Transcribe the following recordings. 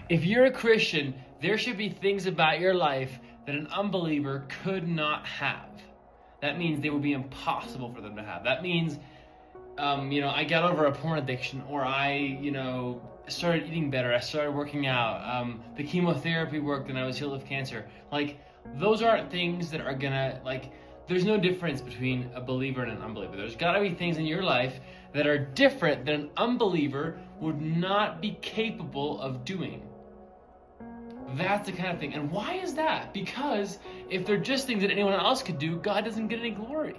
If you're a Christian, there should be things about your life that an unbeliever could not have. That means they would be impossible for them to have. That means, I got over a porn addiction, or I, started eating better. I started working out. The chemotherapy worked, and I was healed of cancer. Like, those aren't things that are gonna, there's no difference between a believer and an unbeliever. There's gotta be things in your life that are different that an unbeliever would not be capable of doing. That's the kind of thing. And why is that? Because if they're just things that anyone else could do, God doesn't get any glory.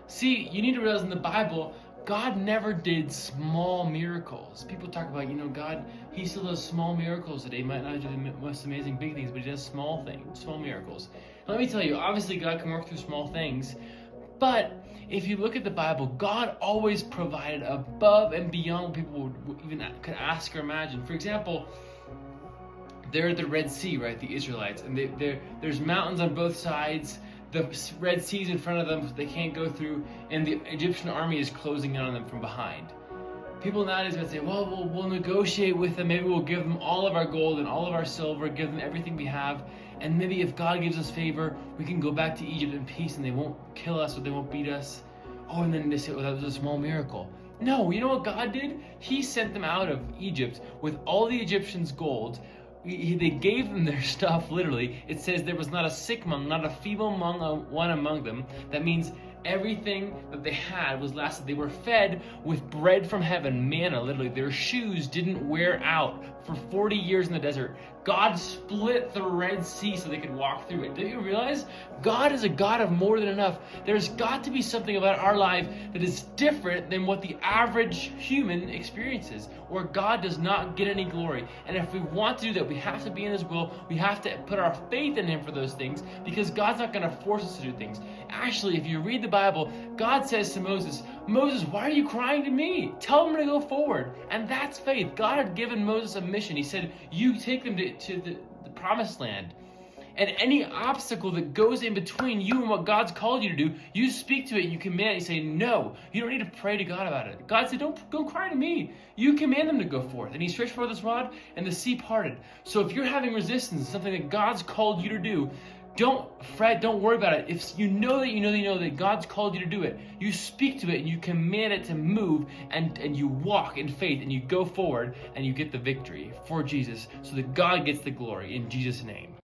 See, you need to realize in the Bible, God never did small miracles. People talk about, God, he still does small miracles today. He might not do the most amazing big things, but he does small things, small miracles. And let me tell you, obviously God can work through small things, but if you look at the Bible, God always provided above and beyond what people would even could ask or imagine. For example, they're at the Red Sea, right? The Israelites, and there's mountains on both sides. The Red Sea's in front of them, so they can't go through, and the Egyptian army is closing in on them from behind. People nowadays might say, well, we'll negotiate with them. Maybe we'll give them all of our gold and all of our silver, give them everything we have, and maybe if God gives us favor, we can go back to Egypt in peace, and they won't kill us or they won't beat us. Oh, and then they say, that was a small miracle. No, you know what God did? He sent them out of Egypt with all the Egyptians' gold. They gave them their stuff, literally. It says there was not a sick among, not a feeble one among them. That means everything that they had was lasted. They were fed with bread from heaven, manna, literally. Their shoes didn't wear out for 40 years in the desert. God split the Red Sea so they could walk through it. Don't you realize? God is a God of more than enough. There's got to be something about our life that is different than what the average human experiences, or God does not get any glory. And if we want to do that, we have to be in his will. We have to put our faith in him for those things, because God's not going to force us to do things. Actually, if you read the Bible, God says to Moses, why are you crying to me? Tell them to go forward. And that's faith. God had given Moses a mission. He said, you take them to the promised land. And any obstacle that goes in between you and what God's called you to do, you speak to it, you command it, you say no. You don't need to pray to God about it. God said, don't cry to me. You command them to go forth. And he stretched forth his rod, and the sea parted. So if you're having resistance, something that God's called you to do, don't fret, don't worry about it. If you know that God's called you to do it, you speak to it and you command it to move, and you walk in faith and you go forward and you get the victory for Jesus so that God gets the glory in Jesus' name.